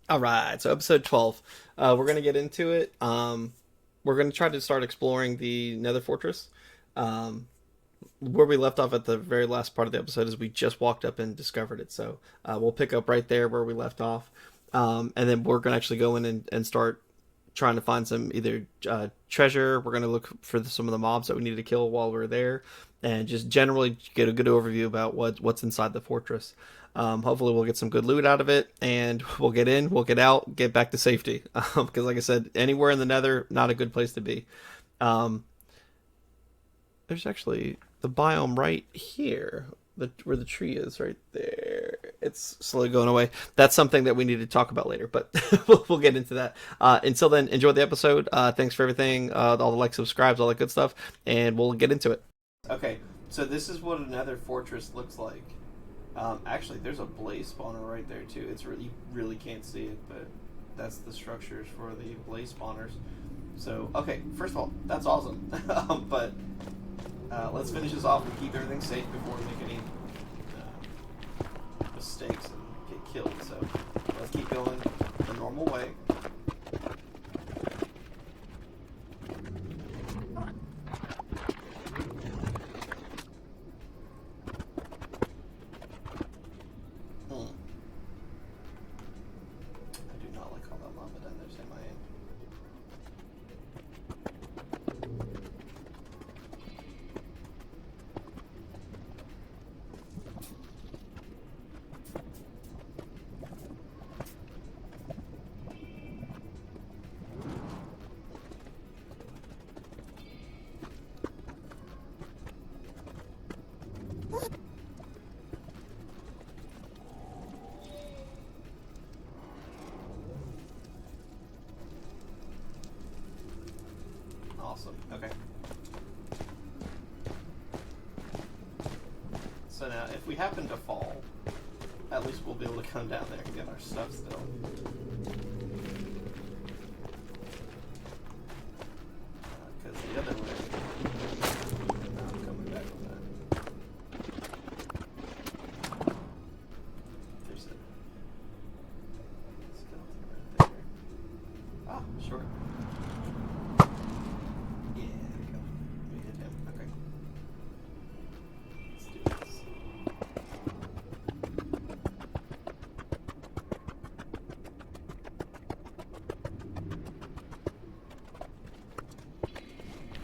All right, so episode 12. We're going to get into it. We're going to try to start exploring the Nether Fortress. Um, where we left off at the very last part of the episode is we just walked up and discovered it. So we'll pick up right there where we left off. And then we're going to actually go in and start trying to find some either treasure. We're going to look for some of the mobs that we need to kill while we're there, and just generally get a good overview about what's inside the fortress. Hopefully, we'll get some good loot out of it, and we'll get in, we'll get out, get back to safety. Because, like I said, anywhere in the Nether, not a good place to be. Um, there's actually the biome right here, where the tree is right there. It's slowly going away. That's something that we need to talk about later, but we'll get into that. Until then, enjoy the episode. Thanks for everything, all the likes, subscribes, all that good stuff, and we'll get into it. Okay, so this is what another fortress looks like. Actually, there's a blaze spawner right there too. It's really, you really can't see it, but that's the structures for the blaze spawners. So, okay, first of all, that's awesome. But let's finish this off and keep everything safe before we make any mistakes and get killed. So let's keep going the normal way. Hmm. I do not like all that lava down there, say my aim. Awesome. Okay. So now, if we happen to fall, at least we'll be able to come down there and get our stuff still. Because the other way, I'm coming back on that. There's a skeleton right there. Ah, sure. Yeah, there we go. We hit him. Okay. Let's do this.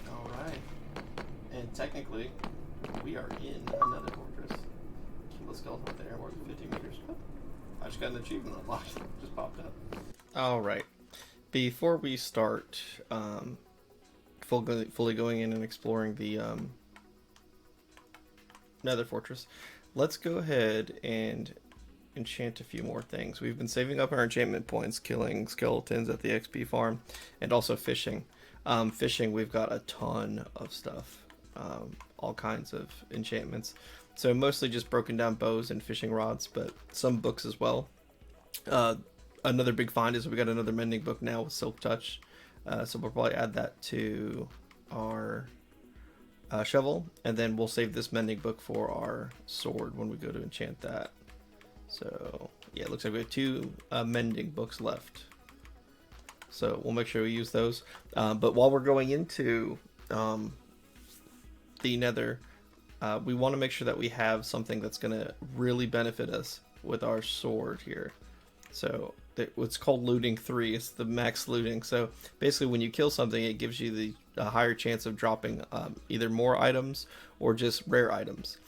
Alright. And technically, we are in another fortress. Kill a skeleton there, more than 50 meters. Oh, I just got an achievement unlocked. Just popped up. Alright. Before we start fully going in and exploring the Nether Fortress, let's go ahead and enchant a few more things. We've been saving up our enchantment points, killing skeletons at the XP farm, and also fishing. Fishing, we've got a ton of stuff, all kinds of enchantments. So mostly just broken down bows and fishing rods, but some books as well. Uh, Another big find is we got another mending book now with Silk Touch. So we'll probably add that to our shovel, and then we'll save this mending book for our sword when we go to enchant that. So yeah, it looks like we have two mending books left. So we'll make sure we use those. But while we're going into the nether, we want to make sure that we have something that's going to really benefit us with our sword here. So what's called looting 3. It's the max looting. So basically, when you kill something, it gives you a higher chance of dropping either more items or just rare items.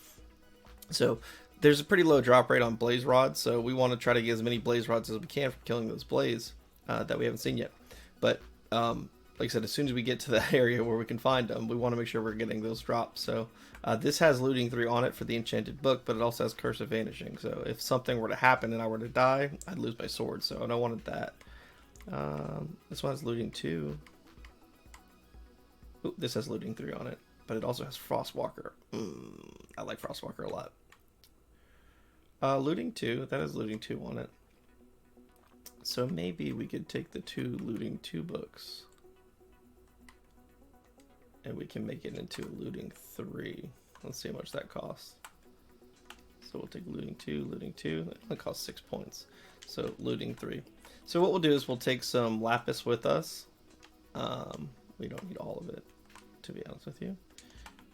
So there's a pretty low drop rate on blaze rods. So we want to try to get as many blaze rods as we can from killing those blaze that we haven't seen yet. But like I said, as soon as we get to that area where we can find them, we want to make sure we're getting those drops. So this has looting 3 on it for the enchanted book, but it also has curse of vanishing. So if something were to happen and I were to die, I'd lose my sword. So I don't want that. This one has looting 2. Ooh, this has looting 3 on it, but it also has Frostwalker. I like Frostwalker a lot. Looting 2, that has looting 2 on it. So maybe we could take the 2 looting 2 books and we can make it into looting 3. Let's see how much that costs. So we'll take looting 2, looting 2. It only costs 6 points. So looting 3. So what we'll do is we'll take some lapis with us. We don't need all of it, to be honest with you.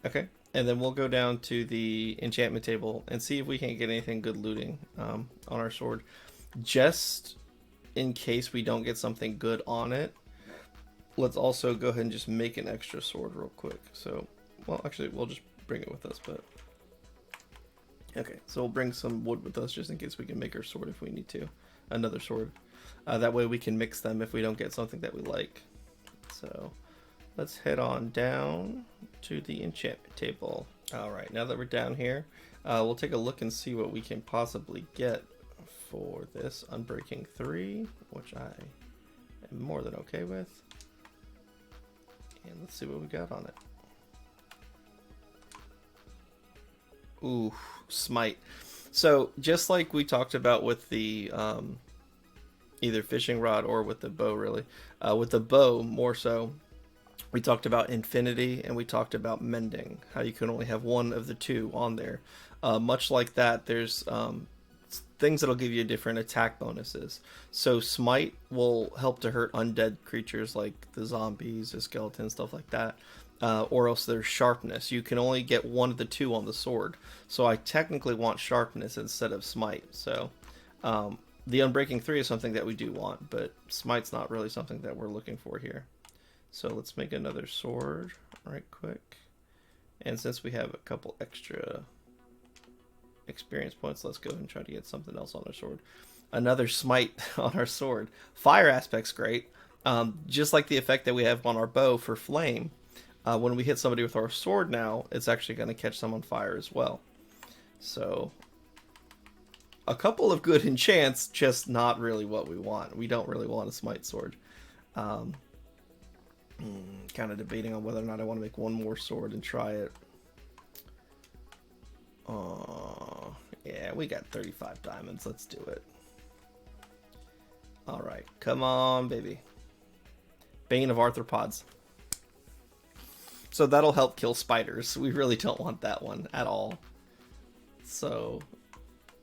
Okay, and then we'll go down to the enchantment table and see if we can get anything good looting on our sword. Just in case we don't get something good on it, let's also go ahead and just make an extra sword real quick. So, well, actually, we'll just bring it with us, but... Okay, so we'll bring some wood with us just in case we can make our sword if we need to. Another sword. That way we can mix them if we don't get something that we like. So, let's head on down to the enchantment table. Alright, now that we're down here, we'll take a look and see what we can possibly get for this Unbreaking 3, which I am more than okay with. And let's see what we got on it. Ooh, smite. So just like we talked about with the either fishing rod or with the bow, really, with the bow more so, we talked about infinity and we talked about mending, how you can only have one of the two on there. Much like that, there's things that'll give you different attack bonuses. So smite will help to hurt undead creatures like the zombies, the skeletons, stuff like that. Or else there's sharpness. You can only get one of the two on the sword. So I technically want sharpness instead of smite. So the Unbreaking 3 is something that we do want, but smite's not really something that we're looking for here. So let's make another sword right quick. And since we have a couple extra experience points, let's go ahead and try to get something else on our sword. Another smite on our sword. Fire aspect's great. Just like the effect that we have on our bow for flame. When we hit somebody with our sword now, it's actually going to catch them on fire as well. So, a couple of good enchants, just not really what we want. We don't really want a smite sword. Kind of debating on whether or not I want to make one more sword and try it. Yeah, we got 35 diamonds. Let's do it. Alright, come on, baby. Bane of Arthropods. So that'll help kill spiders. We really don't want that one at all. So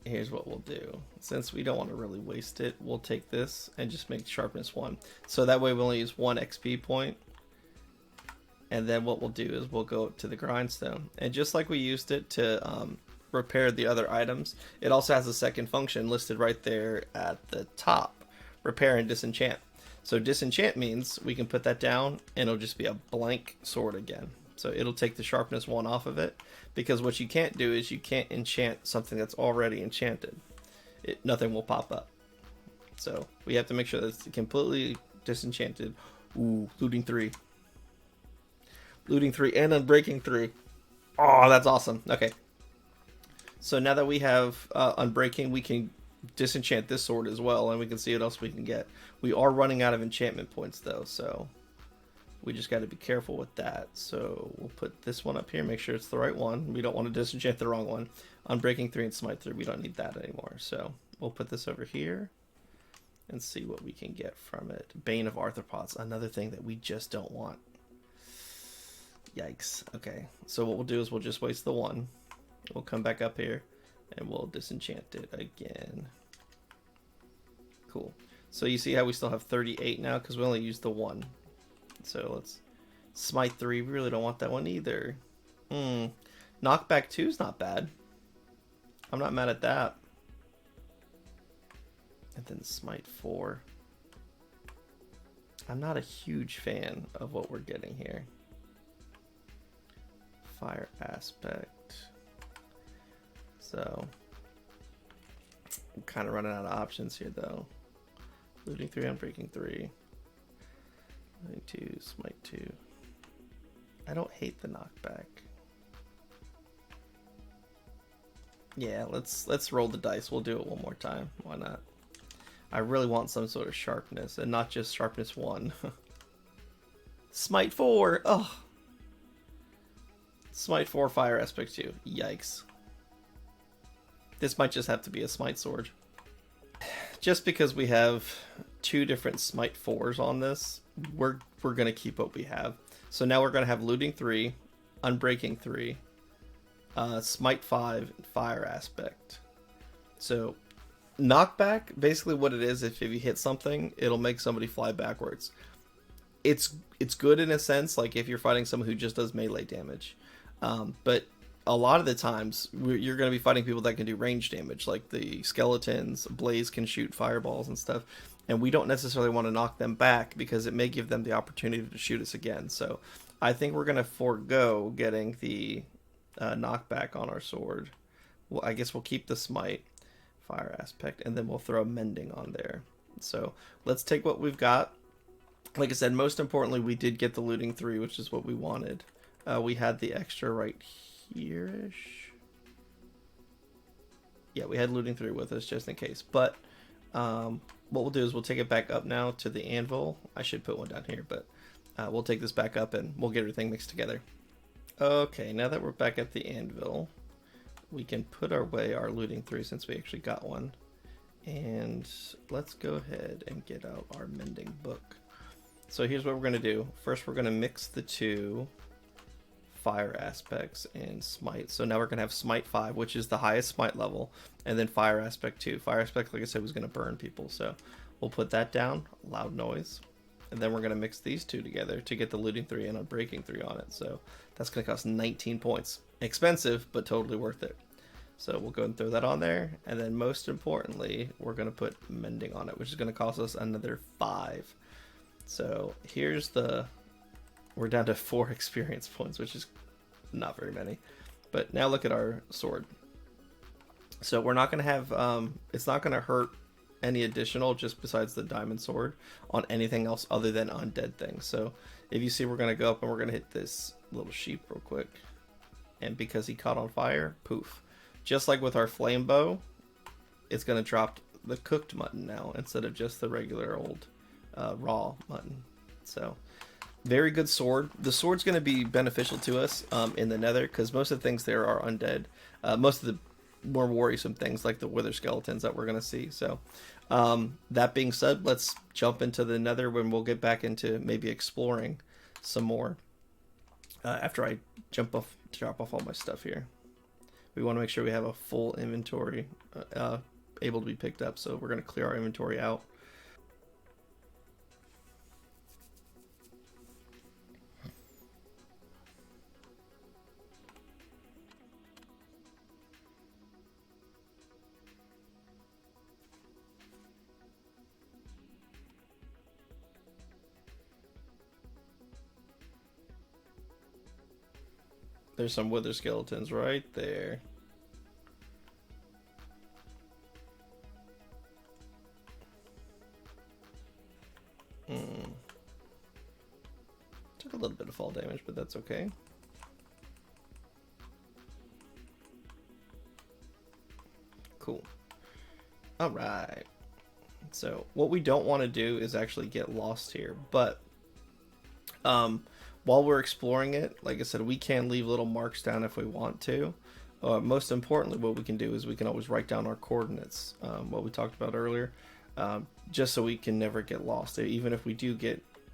here's what we'll do. Since we don't want to really waste it, we'll take this and just make sharpness 1. So that way we only use 1 XP point. And then what we'll do is we'll go to the grindstone. And just like we used it to repair the other items, it also has a second function listed right there at the top. Repair and disenchant. So disenchant means we can put that down and it'll just be a blank sword again. So it'll take the sharpness 1 off of it, because what you can't do is you can't enchant something that's already enchanted. Nothing will pop up. So we have to make sure that it's completely disenchanted. Ooh, looting 3. Looting 3 and Unbreaking 3. Oh, that's awesome. Okay. So now that we have Unbreaking, we can disenchant this sword as well, and we can see what else we can get. We are running out of enchantment points though, so we just got to be careful with that. So we'll put this one up here, make sure it's the right one. We don't want to disenchant the wrong one. Unbreaking 3 and Smite 3, we don't need that anymore. So we'll put this over here and see what we can get from it. Bane of Arthropods, another thing that we just don't want. Yikes. Okay, so what we'll do is we'll just waste the 1. We'll come back up here and we'll disenchant it again. Cool. So you see how we still have 38 now because we only used the 1. So let's Smite 3. We really don't want that one either. Knockback 2 is not bad. I'm not mad at that. And then Smite 4. I'm not a huge fan of what we're getting here. Fire aspect. So I'm kind of running out of options here though. Looting 3, Unbreaking 3. Looting 2, Smite 2. I don't hate the knockback. Yeah, let's roll the dice. We'll do it one more time. Why not? I really want some sort of sharpness and not just sharpness 1. Smite 4. Oh. Smite 4, fire aspect 2. Yikes. This might just have to be a Smite sword. Just because we have 2 different Smite 4s on this, we're going to keep what we have. So now we're going to have Looting 3, Unbreaking 3, Smite 5, and Fire Aspect. So Knockback, basically what it is, if you hit something, it'll make somebody fly backwards. It's good in a sense, like if you're fighting someone who just does melee damage. But a lot of the times you're going to be fighting people that can do range damage, like the skeletons. Blaze can shoot fireballs and stuff, and we don't necessarily want to knock them back because it may give them the opportunity to shoot us again. So I think we're going to forego getting the knockback on our sword. Well, I guess we'll keep the smite, fire aspect, and then we'll throw mending on there. So let's take what we've got. Like I said, most importantly, we did get the looting 3, which is what we wanted. We had the extra right here-ish. Yeah, we had looting 3 with us just in case. But what we'll do is we'll take it back up now to the anvil. I should put one down here, but we'll take this back up and we'll get everything mixed together. Okay, now that we're back at the anvil, we can put away our looting 3 since we actually got one. And let's go ahead and get out our mending book. So here's what we're going to do. First, we're going to mix the 2 fire aspects and smite. So now we're going to have smite 5, which is the highest smite level, and then fire aspect 2. Fire aspect, like I said, was going to burn people. So we'll put that down, loud noise. And then we're going to mix these 2 together to get the looting 3 and a breaking 3 on it. So that's going to cost 19 points. Expensive, but totally worth it. So we'll go and throw that on there. And then most importantly, we're going to put mending on it, which is going to cost us another 5. So here's we're down to 4 experience points, which is not very many. But now look at our sword. So we're not going to have, it's not going to hurt any additional, just besides the diamond sword, on anything else other than undead things. So if you see, we're going to go up and we're going to hit this little sheep real quick. And because he caught on fire, poof. Just like with our flame bow, it's going to drop the cooked mutton now instead of just the regular old raw mutton. So very good sword. The sword's going to be beneficial to us in the nether, because most of the things there are undead. Most of the more worrisome things like the wither skeletons that we're going to see. So that being said, let's jump into the nether when we'll get back into maybe exploring some more after I drop off all my stuff here. We want to make sure we have a full inventory able to be picked up, so we're going to clear our inventory out. There's some wither skeletons right there. Took a little bit of fall damage, but that's okay. Cool. Alright. So what we don't want to do is actually get lost here, but while we're exploring it, like I said, we can leave little marks down if we want to. Most importantly, what we can do is we can always write down our coordinates, what we talked about earlier, just so we can never get lost. Even if we do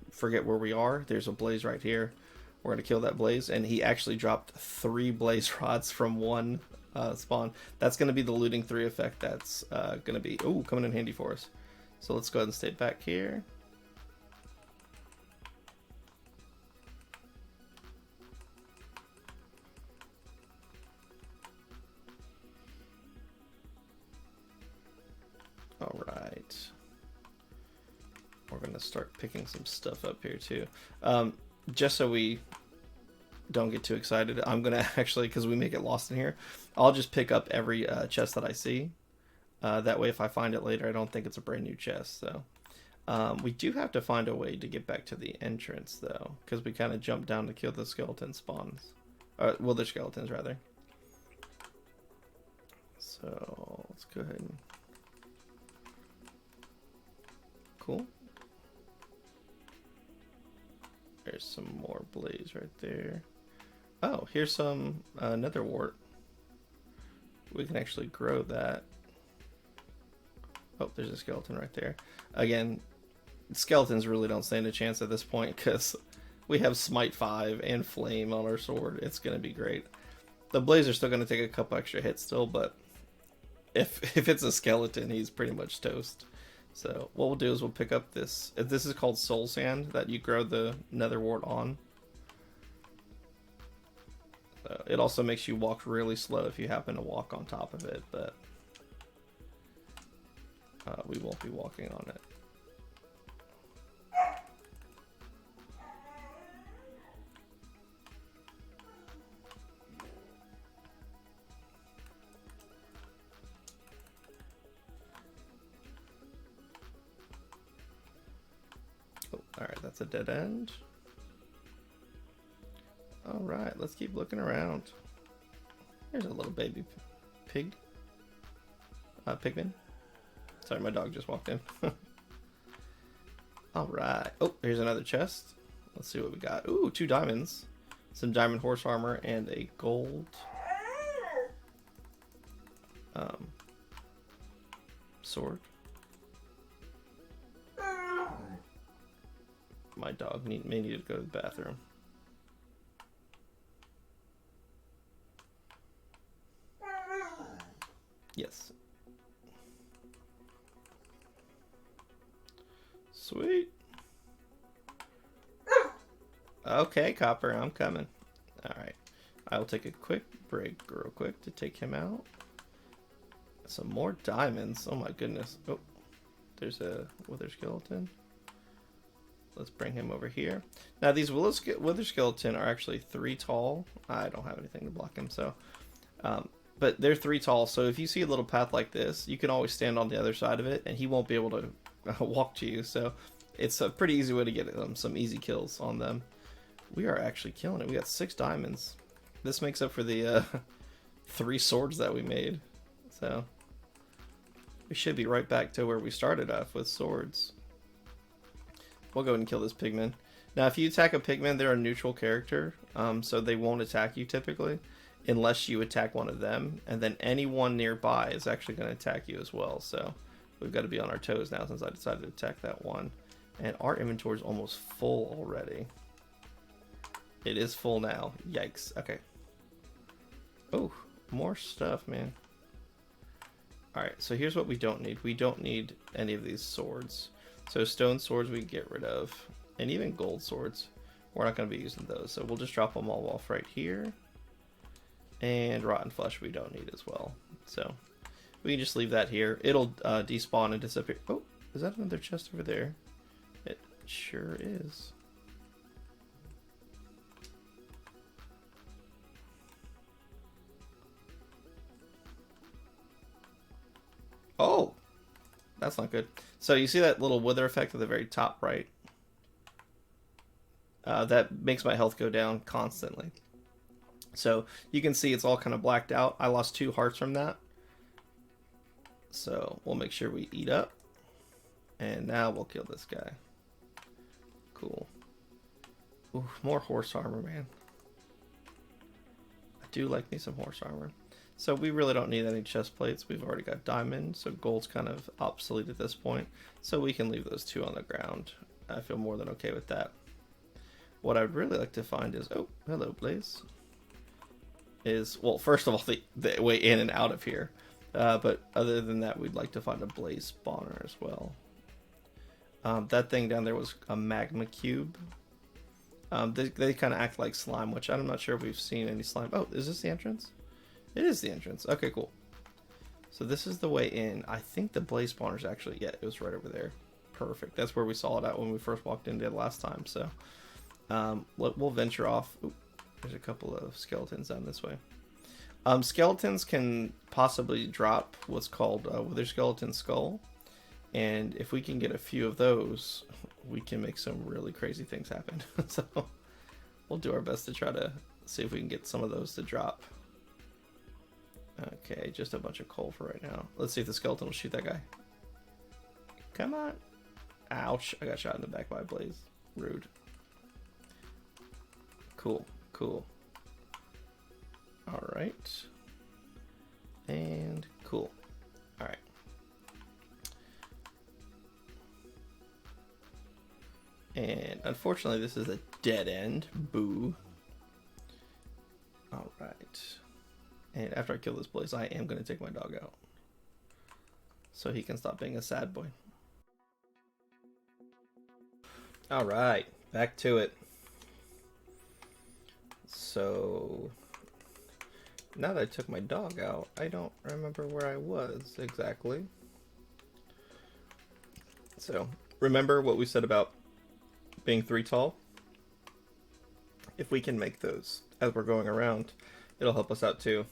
forget where we are, there's a blaze right here. We're going to kill that blaze, and he actually dropped 3 blaze rods from one spawn. That's going to be the looting 3 effect. That's going to be coming in handy for us. So let's go ahead and stay back here. Alright. We're going to start picking some stuff up here too. Just so we don't get too excited, I'm going to actually, because we may get lost in here, I'll just pick up every chest that I see. That way if I find it later, I don't think it's a brand new chest. So we do have to find a way to get back to the entrance though, because we kind of jumped down to kill the skeleton spawns. Wither skeletons rather. So let's go ahead and... Cool. There's some more blaze right there. Oh, here's some nether wart. We can actually grow that. Oh, there's a skeleton right there. Again, skeletons really don't stand a chance at this point because we have smite 5 and flame on our sword. It's going to be great. The blaze are still going to take a couple extra hits still, but if it's a skeleton, he's pretty much toast. So what we'll do is we'll pick up this. This is called soul sand that you grow the nether wart on. So it also makes you walk really slow if you happen to walk on top of it, but we won't be walking on it. Oh, alright, that's a dead end. Alright, let's keep looking around. There's a little baby pig. Pigman. Sorry, my dog just walked in. Alright. Oh, here's another chest. Let's see what we got. Ooh, 2 diamonds. Some diamond horse armor and a gold sword. My dog may need to go to the bathroom. Yes. Sweet. Okay, Copper, I'm coming. Alright. I will take a quick break real quick to take him out. Some more diamonds. Oh my goodness. Oh, there's a wither skeleton. Let's bring him over here. Now these wither skeleton are actually 3 tall. I don't have anything to block him, so but they're 3 tall, so if you see a little path like this, you can always stand on the other side of it and he won't be able to walk to you. So it's a pretty easy way to get some easy kills on them. We are actually killing it. We got 6 diamonds. This makes up for the 3 swords that we made. So we should be right back to where we started off with swords. We'll go ahead and kill this pigman. Now if you attack a pigman, they're a neutral character, so they won't attack you typically unless you attack one of them, and then anyone nearby is actually going to attack you as well. So we've got to be on our toes now since I decided to attack that one. And our inventory is almost full already. It is full now. Yikes. Okay. Oh, more stuff, man. Alright, so here's what we don't need. We don't need any of these swords. So stone swords we can get rid of. And even gold swords. We're not going to be using those. So we'll just drop them all off right here. And rotten flesh we don't need as well. So we can just leave that here. It'll despawn and disappear. Oh, is that another chest over there? It sure is. Oh, that's not good. So you see that little wither effect at the very top right? That makes my health go down constantly. So you can see it's all kind of blacked out. I lost 2 hearts from that. So we'll make sure we eat up. And now we'll kill this guy. Cool. Ooh, more horse armor, man. I do like me some horse armor. So we really don't need any chest plates. We've already got diamond, so gold's kind of obsolete at this point. So we can leave those 2 on the ground. I feel more than okay with that. What I'd really like to find is... Oh, hello, Blaze. Well, first of all, the way in and out of here. But other than that, we'd like to find a blaze spawner as well. That thing down there was a magma cube. They kind of act like slime, which I'm not sure if we've seen any slime. Oh, is this the entrance? It is the entrance. Okay, cool. So this is the way in. I think the blaze spawner's actually... Yeah, it was right over there. Perfect. That's where we saw it at when we first walked in there last time. So we'll venture off. Ooh, there's a couple of skeletons down this way. Skeletons can possibly drop what's called wither skeleton skull. And if we can get a few of those, we can make some really crazy things happen. So we'll do our best to try to see if we can get some of those to drop. Okay, just a bunch of coal for right now. Let's see if the skeleton will shoot that guy. Come on. Ouch, I got shot in the back by a blaze. Rude. Cool, cool. Alright. And cool. Alright. And unfortunately this is a dead end. Boo. Alright. And after I kill this blaze, I am going to take my dog out. so he can stop being a sad boy. All right, back to it. So now that I took my dog out, I don't remember where I was exactly. So remember what we said about being 3 tall? If we can make those as we're going around, it'll help us out too.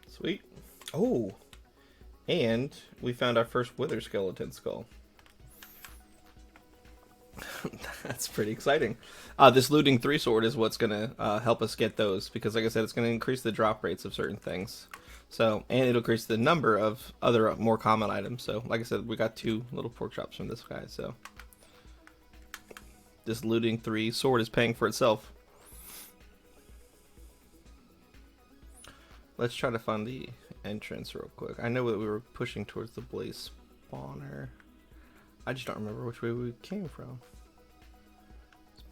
Sweet. Oh, and we found our first wither skeleton skull. That's pretty exciting. This looting 3 sword is what's going to help us get those, because like I said, it's going to increase the drop rates of certain things. So, and it'll increase the number of other more common items. So, like I said, we got 2 little pork chops from this guy. So, this looting 3 sword is paying for itself. Let's try to find the entrance real quick. I know that we were pushing towards the blaze spawner. I just don't remember which way we came from.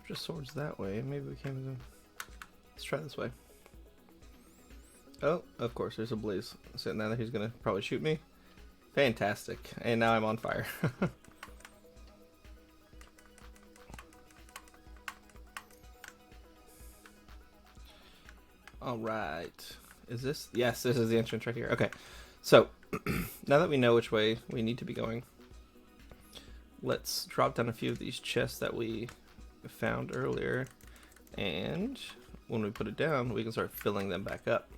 Just swords that way. Maybe we came to... Let's try this way. Oh, of course, there's a blaze sitting there. He's gonna probably shoot me. Fantastic. And now I'm on fire. Alright. Is this? Yes, this is the entrance right here. Okay. So, now that we know which way we need to be going, let's drop down a few of these chests that we found earlier, and when we put it down, we can start filling them back up.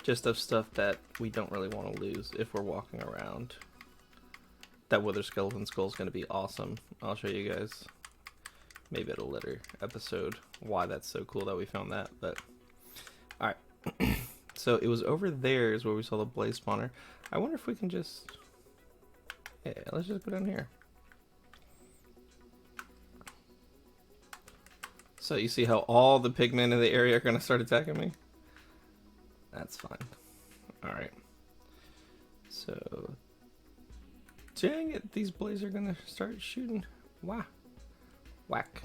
Just of stuff that we don't really want to lose if we're walking around. That wither skeleton skull is going to be awesome. I'll show you guys maybe at a later episode why that's so cool that we found that. But alright. So it was over there is where we saw the blaze spawner. I wonder if we can just... Yeah, let's just go down here. So you see how all the pigmen in the area are going to start attacking me? That's fine. Alright. So... Dang it, these blazes are going to start shooting. Wow. Whack.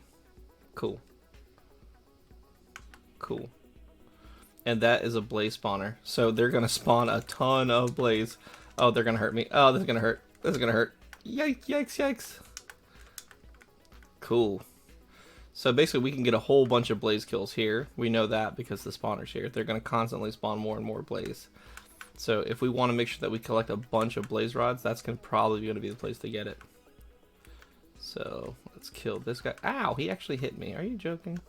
Cool. Cool. And that is a blaze spawner. So they're going to spawn a ton of blaze. Oh, they're going to hurt me. Oh, this is going to hurt. This is going to hurt. Yikes, yikes, yikes. Cool. So basically we can get a whole bunch of blaze kills here. We know that because the spawner's here. They're going to constantly spawn more and more blaze. So if we want to make sure that we collect a bunch of blaze rods, that's probably going to be the place to get it. So let's kill this guy. Ow, he actually hit me. Are you joking?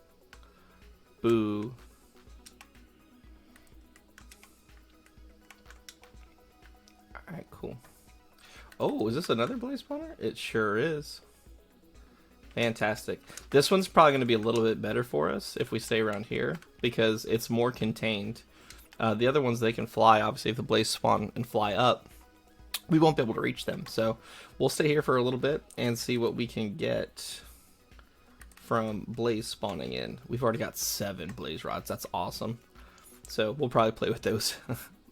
Boo. Alright, cool. Oh, is this another blaze spawner? It sure is. Fantastic. This one's probably going to be a little bit better for us if we stay around here, because it's more contained. The other ones, they can fly. Obviously, if the blaze spawn and fly up, we won't be able to reach them. So we'll stay here for a little bit and see what we can get from blaze spawning in. We've already got 7 blaze rods. That's awesome. So we'll probably play with those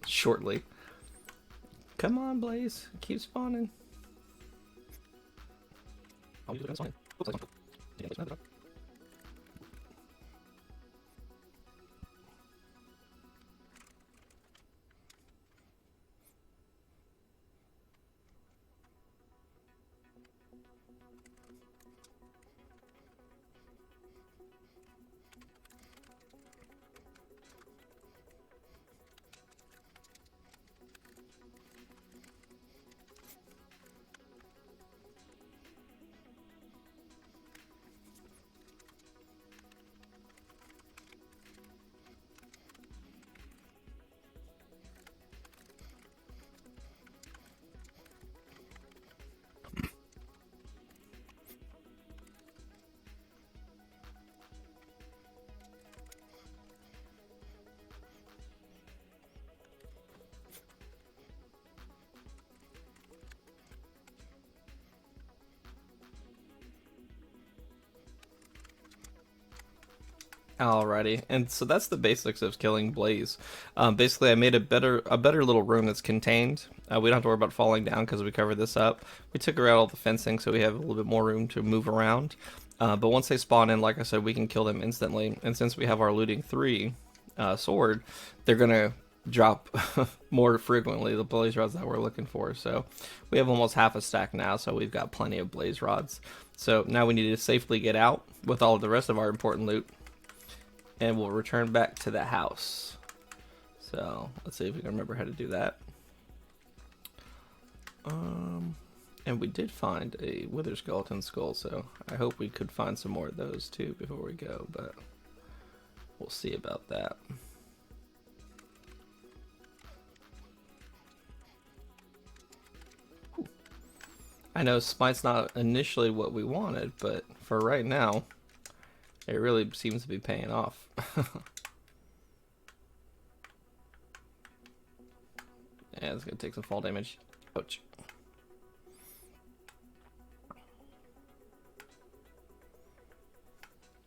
shortly. Come on, blaze. Keep spawning. Oh, he's spawning. Alrighty, and so that's the basics of killing blaze. Basically, I made a better little room that's contained. We don't have to worry about falling down because we covered this up. We took out all the fencing so we have a little bit more room to move around. But once they spawn in, like I said, we can kill them instantly. And since we have our looting 3, sword, they're gonna drop more frequently, the blaze rods that we're looking for. So we have almost half a stack now, so we've got plenty of blaze rods. So now we need to safely get out with all of the rest of our important loot, and we'll return back to the house. So let's see if we can remember how to do that. And we did find a wither skeleton skull, so I hope we could find some more of those too before we go, but we'll see about that. I know smite's not initially what we wanted, but for right now, it really seems to be paying off. Yeah, it's gonna take some fall damage. Ouch.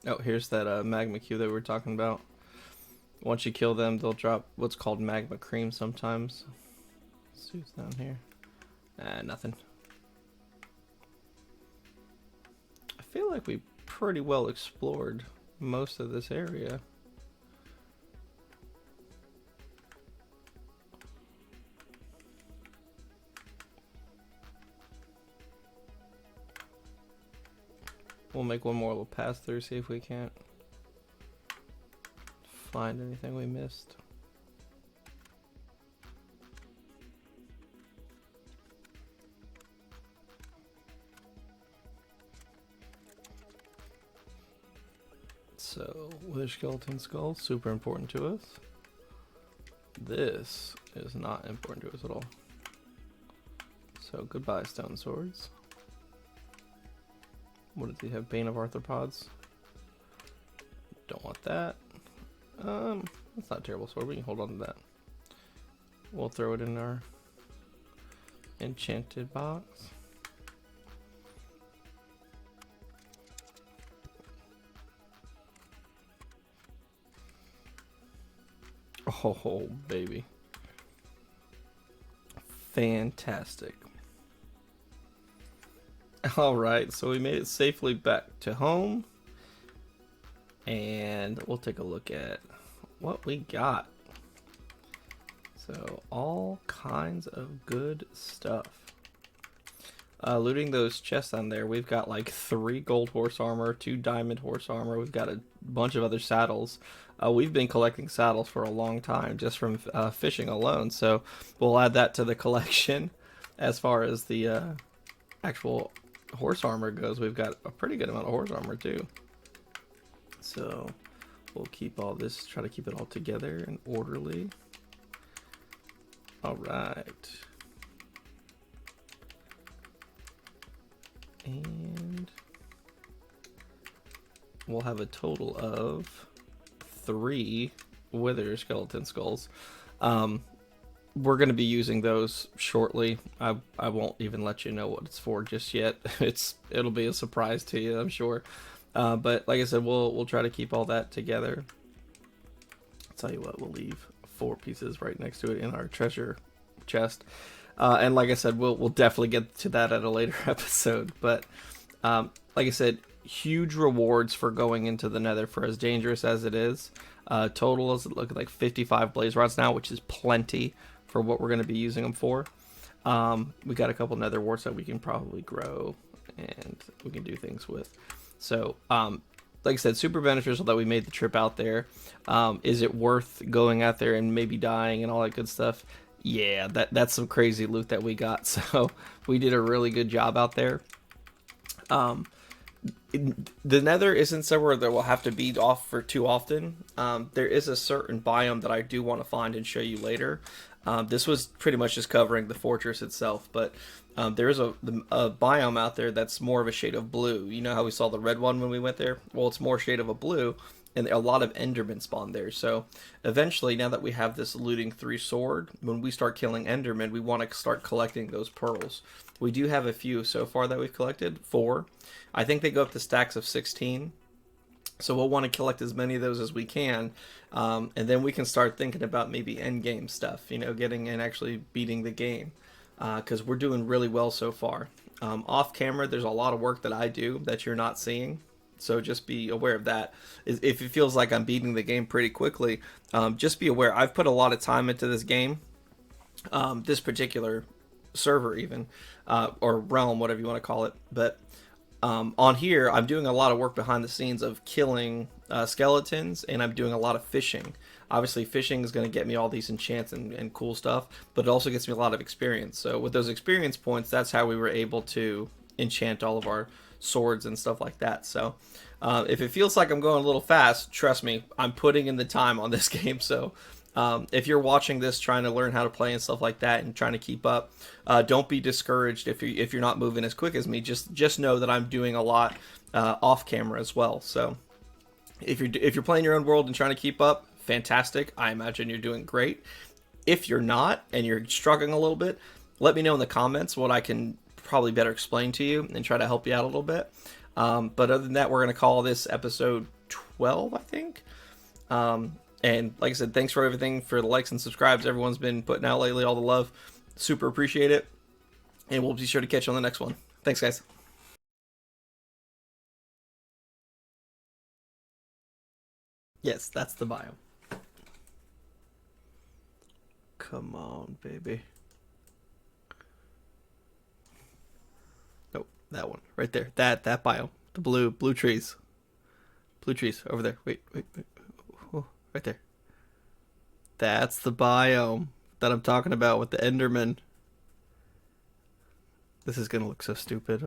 Oh, here's that magma cube that we were talking about. Once you kill them, they'll drop what's called magma cream sometimes. Let's see what's down here. Nothing. I feel like we pretty well explored most of this area. We'll make one more little pass through, see if we can't find anything we missed. So, wither skeleton skull, super important to us. This is not important to us at all. So, goodbye, stone swords. What does he have? Bane of Arthropods. Don't want that. That's not a terrible sword. We can hold on to that. We'll throw it in our enchanted box. Oh, baby. Fantastic. Alright, so we made it safely back to home. And we'll take a look at what we got. So, all kinds of good stuff. Looting those chests on there, we've got like 3 gold horse armor, 2 diamond horse armor. We've got a bunch of other saddles. We've been collecting saddles for a long time just from fishing alone. So, we'll add that to the collection. As far as the actual horse armor goes, we've got a pretty good amount of horse armor too. So we'll keep all this, try to keep it all together and orderly. All right. And we'll have a total of 3 wither skeleton skulls. We're going to be using those shortly. I won't even let you know what it's for just yet. It'll be a surprise to you, I'm sure. But like I said, we'll try to keep all that together. I'll tell you what, we'll leave 4 pieces right next to it in our treasure chest. And like I said, we'll definitely get to that at a later episode. But like I said, huge rewards for going into the Nether for as dangerous as it is. Total is looking like 55 blaze rods now, which is plenty for what we're going to be using them for. We got a couple nether warts that we can probably grow and we can do things with. So, like I said, super beneficial that we made the trip out there. Is it worth going out there and maybe dying and all that good stuff? Yeah, that's some crazy loot that we got. So we did a really good job out there. The Nether isn't somewhere that we'll have to be off for too often. There is a certain biome that I do want to find and show you later. This was pretty much just covering the fortress itself, but there is a biome out there that's more of a shade of blue. You know how we saw the red one when we went there? Well, it's more shade of a blue, and a lot of Endermen spawn there. So eventually, now that we have this looting 3 sword, when we start killing Endermen, we want to start collecting those pearls. We do have a few so far that we've collected, 4. I think they go up to stacks of 16. So we'll want to collect as many of those as we can, and then we can start thinking about maybe end game stuff, you know, getting and actually beating the game, because we're doing really well so far. Off camera, there's a lot of work that I do that you're not seeing. So just be aware of that. If it feels like I'm beating the game pretty quickly, just be aware. I've put a lot of time into this game, this particular server, even or realm, whatever you want to call it. But on here, I'm doing a lot of work behind the scenes of killing skeletons, and I'm doing a lot of fishing. Obviously, fishing is going to get me all these enchants and cool stuff, but it also gets me a lot of experience. So with those experience points, that's how we were able to enchant all of our swords and stuff like that. So if it feels like I'm going a little fast, trust me, I'm putting in the time on this game. So if you're watching this trying to learn how to play and stuff like that and trying to keep up, don't be discouraged if you're not moving as quick as me. Just know that I'm doing a lot off camera as well. So if you're playing your own world and trying to keep up, fantastic. I imagine you're doing great. If you're not and you're struggling a little bit, let me know in the comments what I can probably better explain to you and try to help you out a little bit. But other than that, we're going to call this episode 12, I think. And like I said, thanks for everything, for the likes and subscribes everyone's been putting out lately, all the love. Super appreciate it. And we'll be sure to catch you on the next one. Thanks, guys. Yes, that's the biome. Come on, baby. Nope, that one. Right there. That biome. The blue trees. Blue trees over there. Wait. Oh, right there. That's the biome that I'm talking about with the Enderman. This is gonna look so stupid.